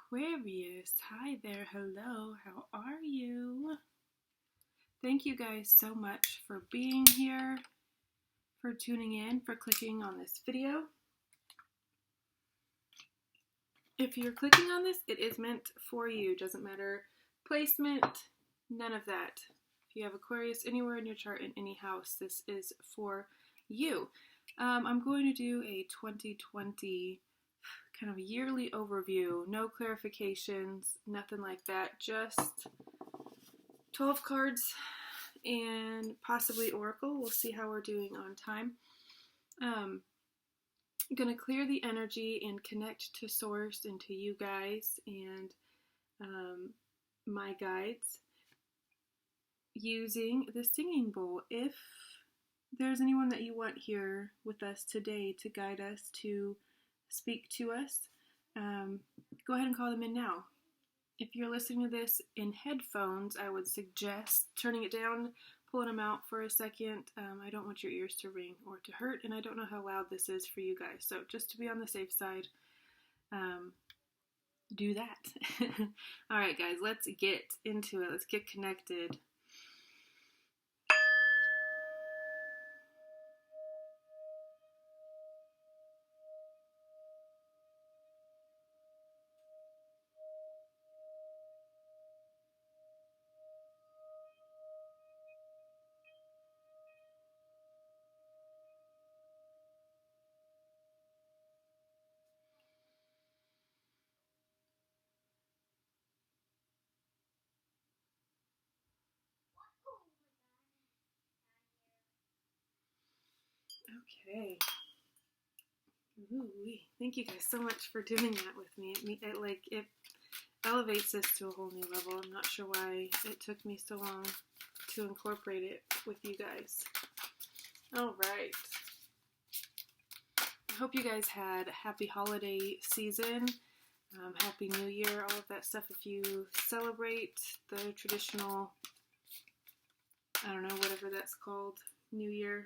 Aquarius, hi there, hello, how are you? Thank you guys so much for being here, for tuning in, for clicking on this video. If you're clicking on this, it is meant for you. Doesn't matter placement, none of that. If you have Aquarius anywhere in your chart in any house, this is for you. I'm going to do a 2020 kind of yearly overview, no clarifications, nothing like that, just 12 cards and possibly Oracle. We'll see how we're doing on time. I'm going to clear the energy and connect to Source and to you guys and my guides using the singing bowl. If there's anyone that you want here with us today to guide us, to speak to us, go ahead and call them in now. If you're listening to this in headphones, I would suggest turning it down, pulling them out for a second. I don't want your ears to ring or to hurt, and I don't know how loud this is for you guys. So just to be on the safe side, do that. All right, guys, let's get into it. Let's get connected. Okay. Ooh-wee. Thank you guys so much for doing that with me. It elevates this to a whole new level. I'm not sure why it took me so long to incorporate it with you guys. All right. I hope you guys had a happy holiday season. Happy New Year, all of that stuff. If you celebrate the traditional, I don't know, whatever that's called, New Year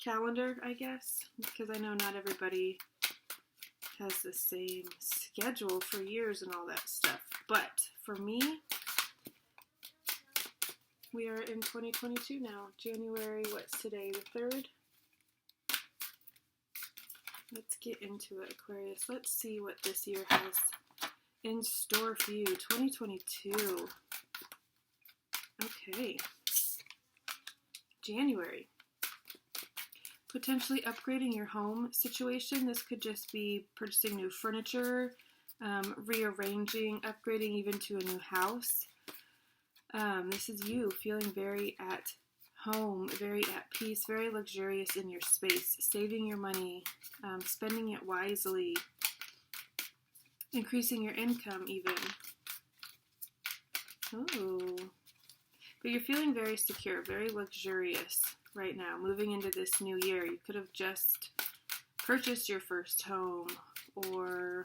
calendar, I guess, because I know not everybody has the same schedule for years and all that stuff. But for me, we are in 2022 now. January, what's today, the 3rd? Let's get into it, Aquarius. Let's see what this year has in store for you. 2022. Okay. January. Potentially upgrading your home situation. This could just be purchasing new furniture, rearranging, upgrading even to a new house. This is you feeling very at home, very at peace, very luxurious in your space, saving your money, spending it wisely, increasing your income even. Ooh. But you're feeling very secure, very luxurious right now, moving into this new year. You could have just purchased your first home, or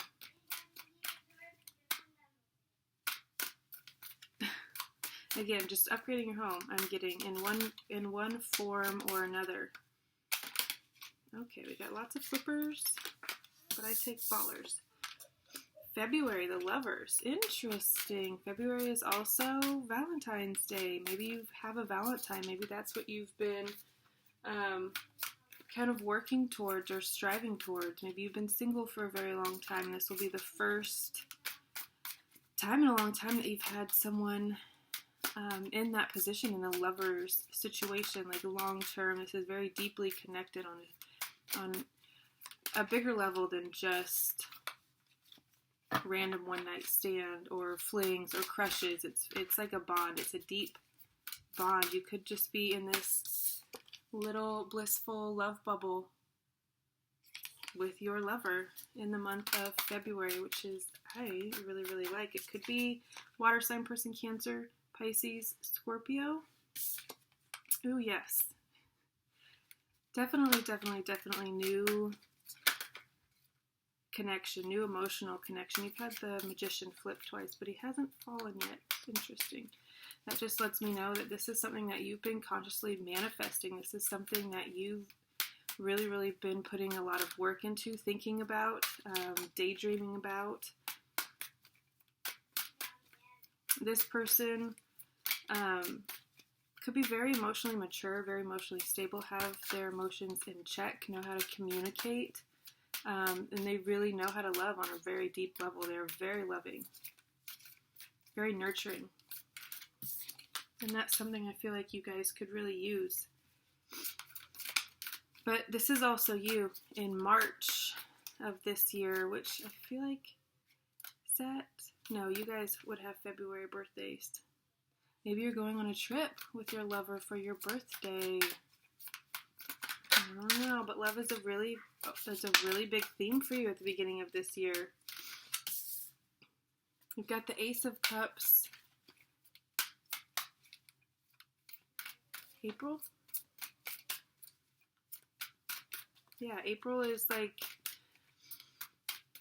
again, just upgrading your home. I'm getting in one form or another. Okay, we got lots of flippers, but I take fallers. February, the lovers. Interesting. February is also Valentine's Day. Maybe you have a Valentine. Maybe that's what you've been kind of working towards or striving towards. Maybe you've been single for a very long time. This will be the first time in a long time that you've had someone in that position, in a lover's situation, like long term. This is very deeply connected on a bigger level than just random one night stand or flings or crushes. It's like a bond. It's a deep bond. You could just be in this little blissful love bubble with your lover in the month of February, which is, I really, really like. It could be water sign person, Cancer, Pisces, Scorpio. Ooh, yes. Definitely new connection, new emotional connection. You've had the Magician flip twice, but he hasn't fallen yet. Interesting. That just lets me know that this is something that you've been consciously manifesting. This is something that you've really, really been putting a lot of work into, thinking about, daydreaming about. This person could be very emotionally mature, very emotionally stable, have their emotions in check, know how to communicate, and they really know how to love on a very deep level. They're very loving, very nurturing. And that's something I feel like you guys could really use. But this is also you in March of this year, which I feel like, is that? No, you guys would have February birthdays. Maybe you're going on a trip with your lover for your birthday. I don't know, but love is a really big theme for you at the beginning of this year. You've got the Ace of Cups. April? Yeah, April is like,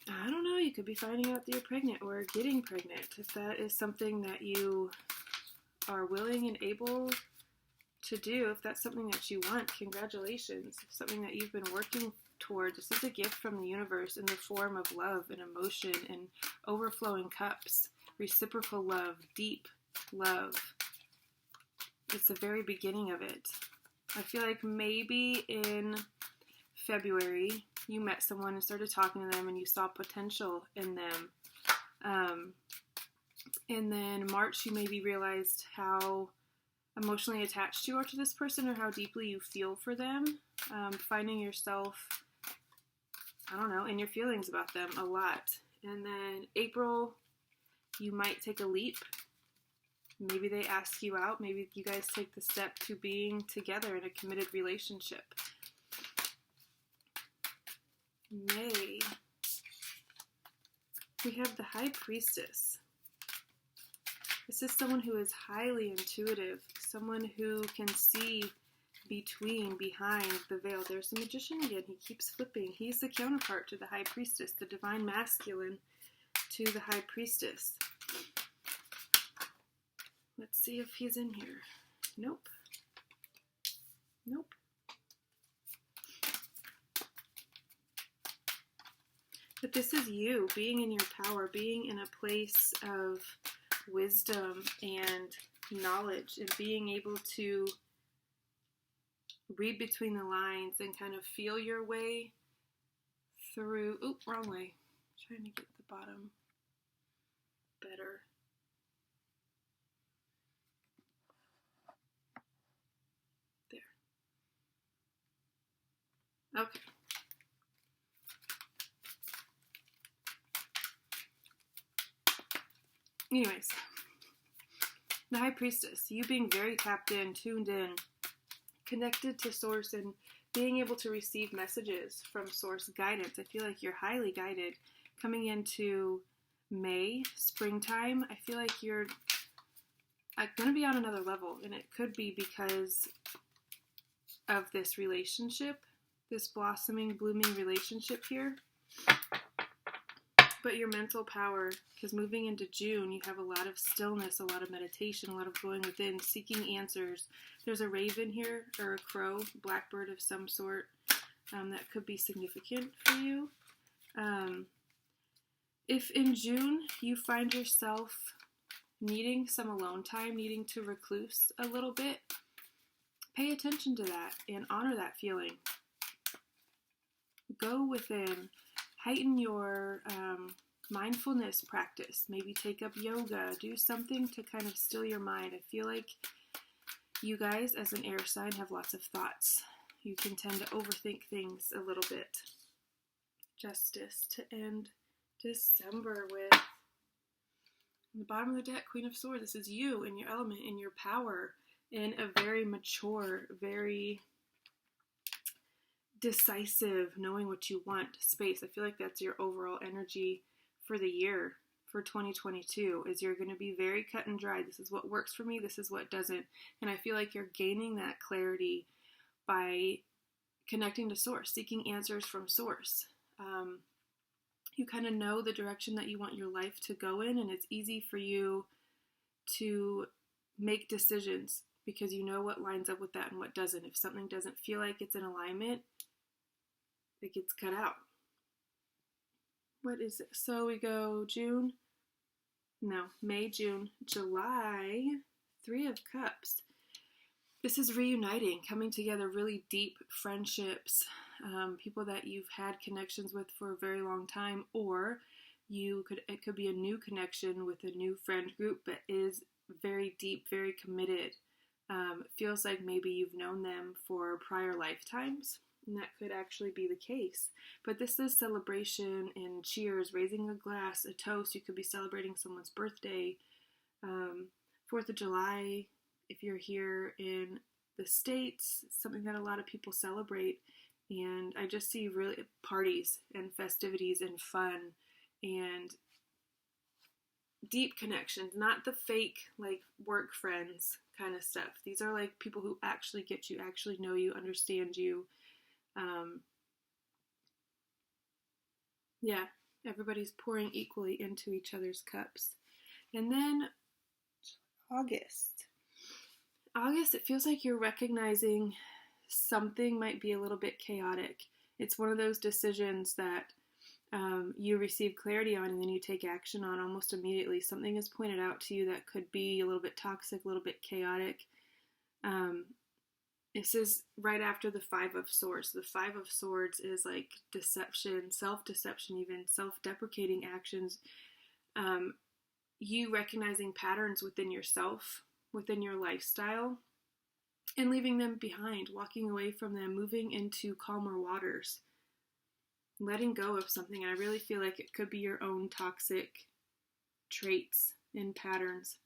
I don't know, you could be finding out that you're pregnant or getting pregnant. If that is something that you are willing and able to do, if that's something that you want, congratulations. If something that you've been working toward, this is a gift from the universe in the form of love and emotion and overflowing cups, reciprocal love, deep love. It's the very beginning of it. I feel like maybe in February you met someone and started talking to them and you saw potential in them. And then March you maybe realized how emotionally attached you are to this person or how deeply you feel for them. Finding yourself, I don't know, in your feelings about them a lot. And then April, you might take a leap. Maybe they ask you out. Maybe you guys take the step to being together in a committed relationship. May, we have the High Priestess. This is someone who is highly intuitive, someone who can see behind the veil. There's the Magician again. He keeps flipping. He's the counterpart to the High Priestess, the divine masculine to the High Priestess. Let's see if he's in here. Nope. Nope. But this is you being in your power, being in a place of wisdom and knowledge, and being able to read between the lines and kind of feel your way through. Oop, wrong way. Trying to get the bottom better. There. Okay. Anyways, the High Priestess, you being very tapped in, tuned in, connected to Source, and being able to receive messages from Source, guidance. I feel like you're highly guided. Coming into May, springtime, I feel like you're going to be on another level, and it could be because of this relationship, this blossoming, blooming relationship here. But your mental power, because moving into June, you have a lot of stillness, a lot of meditation, a lot of going within, seeking answers. There's a raven here, or a crow, blackbird of some sort, that could be significant for you. If in June you find yourself needing some alone time, needing to recluse a little bit, pay attention to that and honor that feeling. Go within. Heighten your mindfulness practice. Maybe take up yoga. Do something to kind of still your mind. I feel like you guys, as an air sign, have lots of thoughts. You can tend to overthink things a little bit. Justice to end December with. On the bottom of the deck, Queen of Swords. This is you in your element, in your power, in a very mature, very decisive, knowing what you want space. I feel like that's your overall energy for the year, for 2022, is you're going to be very cut and dry. This is what works for me, this is what doesn't. And I feel like you're gaining that clarity by connecting to Source, seeking answers from Source. You kind of know the direction that you want your life to go in, and it's easy for you to make decisions because you know what lines up with that and what doesn't. If something doesn't feel like it's in alignment, it gets cut out. What is it? So we go May, June, July, 3 of Cups. This is reuniting, coming together, really deep friendships, people that you've had connections with for a very long time, or it could be a new connection with a new friend group, but is very deep, very committed. It feels like maybe you've known them for prior lifetimes, and that could actually be the case. But this is celebration and cheers, raising a glass, a toast. You could be celebrating someone's birthday, 4th of July, if you're here in the States, something that a lot of people celebrate. And I just see really parties and festivities and fun and deep connections, not the fake like work friends kind of stuff. These are like people who actually get you, actually know you, understand you. Yeah, everybody's pouring equally into each other's cups. And then August, it feels like you're recognizing something might be a little bit chaotic. It's one of those decisions that you receive clarity on and then you take action on almost immediately. Something is pointed out to you that could be a little bit toxic, a little bit chaotic. This is right after the 5 of Swords. The 5 of Swords is like deception, self-deception, even self-deprecating actions. You recognizing patterns within yourself, within your lifestyle, and leaving them behind, walking away from them, moving into calmer waters, letting go of something. I really feel like it could be your own toxic traits and patterns.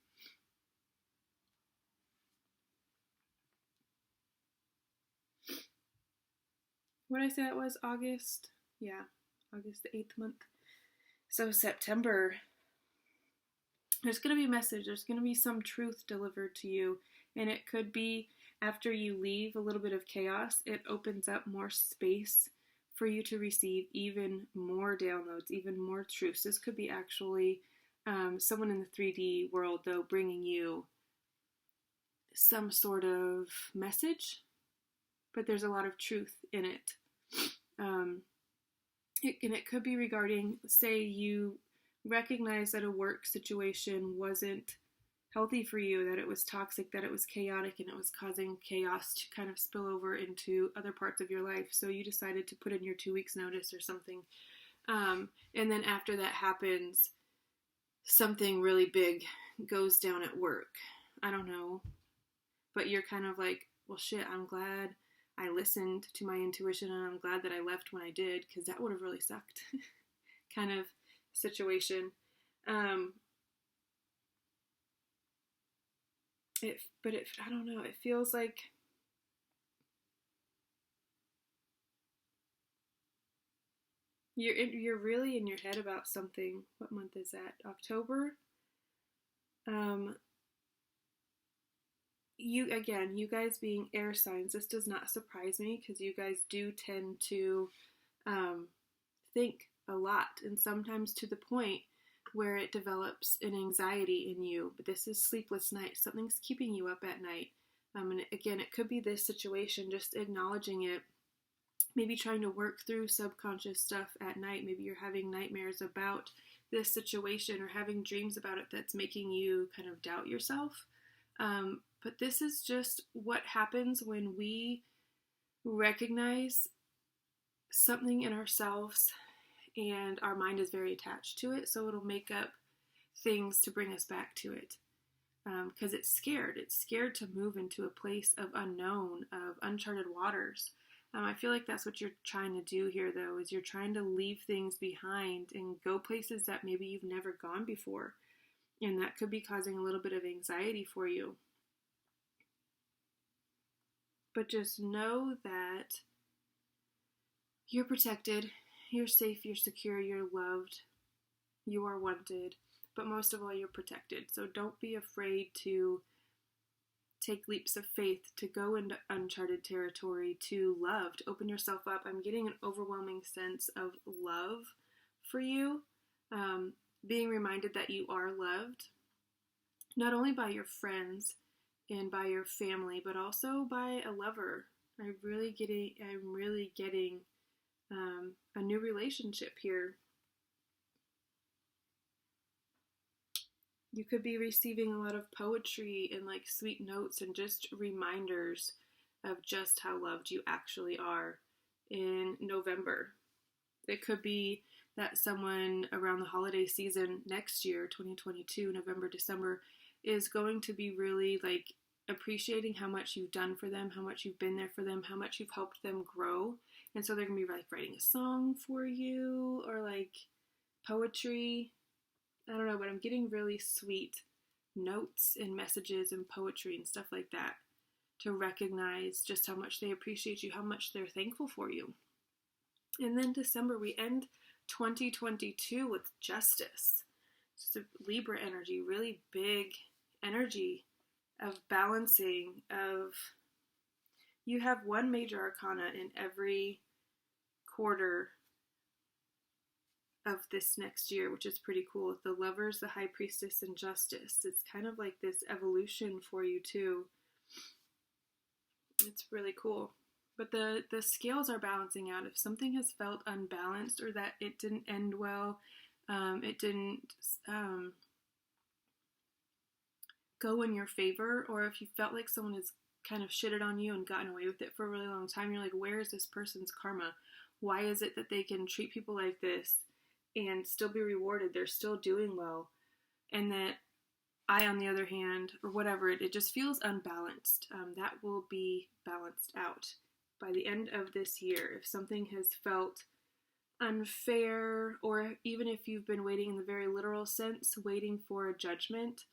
What did I say that was? August? Yeah, August, the 8th month. So September, there's going to be a message. There's going to be some truth delivered to you. And it could be after you leave a little bit of chaos, it opens up more space for you to receive even more downloads, even more truths. This could be actually someone in the 3D world, though, bringing you some sort of message, but there's a lot of truth in it. And it could be regarding, say you recognize that a work situation wasn't healthy for you, that it was toxic, that it was chaotic, and it was causing chaos to kind of spill over into other parts of your life. So you decided to put in your 2 weeks notice or something. And then after that happens, something really big goes down at work. I don't know. But you're kind of like, well, shit, I'm glad I listened to my intuition, and I'm glad that I left when I did, because that would have really sucked kind of situation. I don't know, it feels like you're really in your head about something. What month is that? October? You guys being air signs, this does not surprise me, because you guys do tend to think a lot, and sometimes to the point where it develops an anxiety in you. But this is sleepless nights. Something's keeping you up at night. And again, it could be this situation, just acknowledging it, maybe trying to work through subconscious stuff at night. Maybe you're having nightmares about this situation or having dreams about it that's making you kind of doubt yourself. But this is just what happens when we recognize something in ourselves and our mind is very attached to it, so it'll make up things to bring us back to it. Because it's scared. It's scared to move into a place of unknown, of uncharted waters. I feel like that's what you're trying to do here, though, is you're trying to leave things behind and go places that maybe you've never gone before. And that could be causing a little bit of anxiety for you. But just know that you're protected, you're safe, you're secure, you're loved, you are wanted, but most of all, you're protected. So don't be afraid to take leaps of faith, to go into uncharted territory, to love, to open yourself up. I'm getting an overwhelming sense of love for you, being reminded that you are loved, not only by your friends and by your family, but also by a lover. I'm really getting a new relationship here. You could be receiving a lot of poetry and like sweet notes and just reminders of just how loved you actually are in November. It could be that someone around the holiday season next year, 2022, November, December, is going to be really like appreciating how much you've done for them, how much you've been there for them, how much you've helped them grow. And so they're going to be like writing a song for you or like poetry. I don't know, but I'm getting really sweet notes and messages and poetry and stuff like that to recognize just how much they appreciate you, how much they're thankful for you. And then December, we end 2022 with Justice. Just a Libra energy, really big energy of balancing, of you have one major arcana in every quarter of this next year, which is pretty cool. With the Lovers, the High Priestess, and Justice. It's kind of like this evolution for you too. It's really cool. But the scales are balancing out. If something has felt unbalanced or that it didn't end well, it didn't go in your favor, or if you felt like someone has kind of shitted on you and gotten away with it for a really long time, you're like, where is this person's karma? Why is it that they can treat people like this and still be rewarded? They're still doing well. And that I, on the other hand, or whatever, it just feels unbalanced. That will be balanced out by the end of this year. If something has felt unfair, or even if you've been waiting in the very literal sense, waiting for a judgment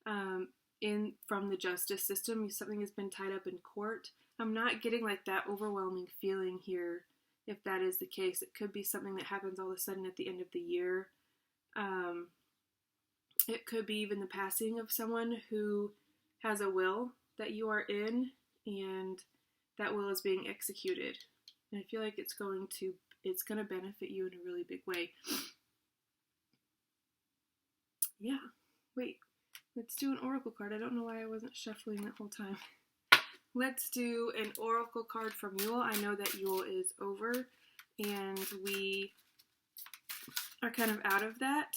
from the justice system, something has been tied up in court. I'm not getting like that overwhelming feeling here. If that is the case, it could be something that happens all of a sudden at the end of the year. It could be even the passing of someone who has a will that you are in, and that will is being executed. And I feel like it's going to benefit you in a really big way. Yeah. Wait. Let's do an oracle card. I don't know why I wasn't shuffling that whole time. Let's do an oracle card from Yule. I know that Yule is over, and we are kind of out of that,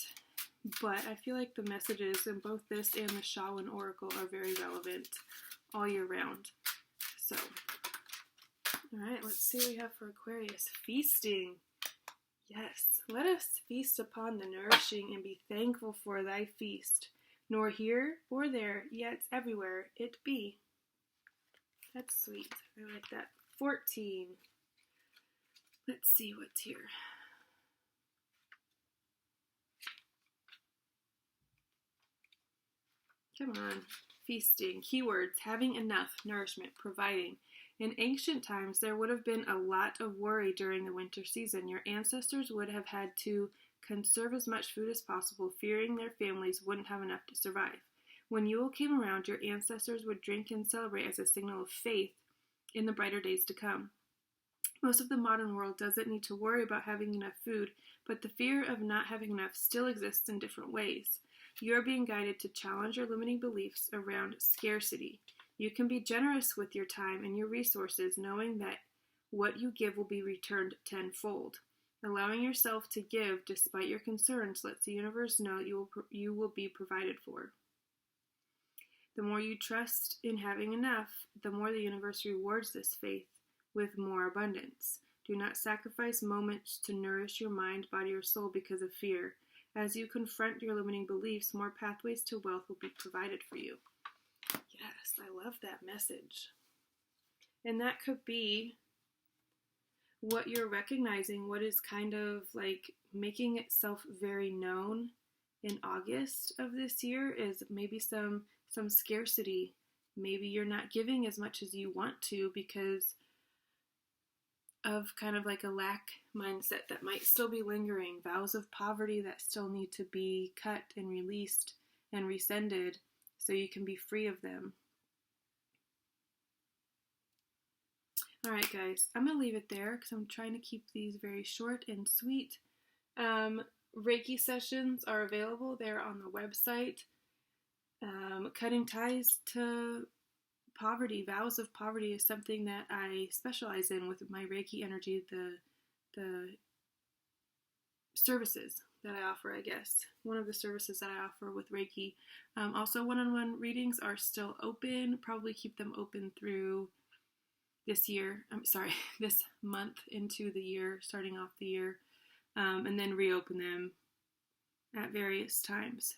but I feel like the messages in both this and the Shawan oracle are very relevant all year round. So, alright, let's see what we have for Aquarius. Feasting. Yes, let us feast upon the nourishing and be thankful for thy feast. Nor here or there, yet everywhere it be. That's sweet. I like that. 14. Let's see what's here. Come on. Feasting. Keywords. Having enough. Nourishment. Providing. In ancient times, there would have been a lot of worry during the winter season. Your ancestors would have had to conserve as much food as possible, fearing their families wouldn't have enough to survive. When Yule came around, your ancestors would drink and celebrate as a signal of faith in the brighter days to come. Most of the modern world doesn't need to worry about having enough food, but the fear of not having enough still exists in different ways. You are being guided to challenge your limiting beliefs around scarcity. You can be generous with your time and your resources, knowing that what you give will be returned tenfold. Allowing yourself to give despite your concerns lets the universe know you will be provided for. The more you trust in having enough, the more the universe rewards this faith with more abundance. Do not sacrifice moments to nourish your mind, body, or soul because of fear. As you confront your limiting beliefs, more pathways to wealth will be provided for you. Yes, I love that message. And that could be what you're recognizing, what is kind of like making itself very known in August of this year is maybe some scarcity. Maybe you're not giving as much as you want to because of kind of like a lack mindset that might still be lingering, vows of poverty that still need to be cut and released and rescinded so you can be free of them. Alright guys, I'm going to leave it there because I'm trying to keep these very short and sweet. Reiki sessions are available. They're on the website. Cutting ties to poverty, vows of poverty is something that I specialize in with my Reiki energy, the services that I offer, I guess. One of the services that I offer with Reiki. Also, one-on-one readings are still open. Probably keep them open through this month into the year, starting off the year, and then reopen them at various times.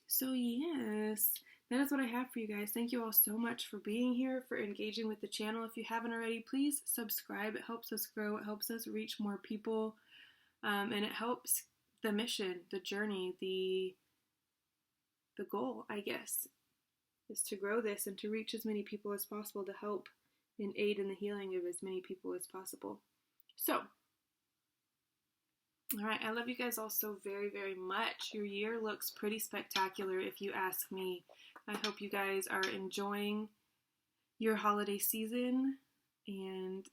So yes, that is what I have for you guys. Thank you all so much for being here, for engaging with the channel. If you haven't already, please subscribe. It helps us grow. It helps us reach more people. And it helps the mission, the journey, the goal, I guess, is to grow this and to reach as many people as possible, to help and aid in the healing of as many people as possible. So, all right, I love you guys all so very, very much. Your year looks pretty spectacular if you ask me. I hope you guys are enjoying your holiday season, and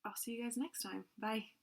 I'll see you guys next time. Bye.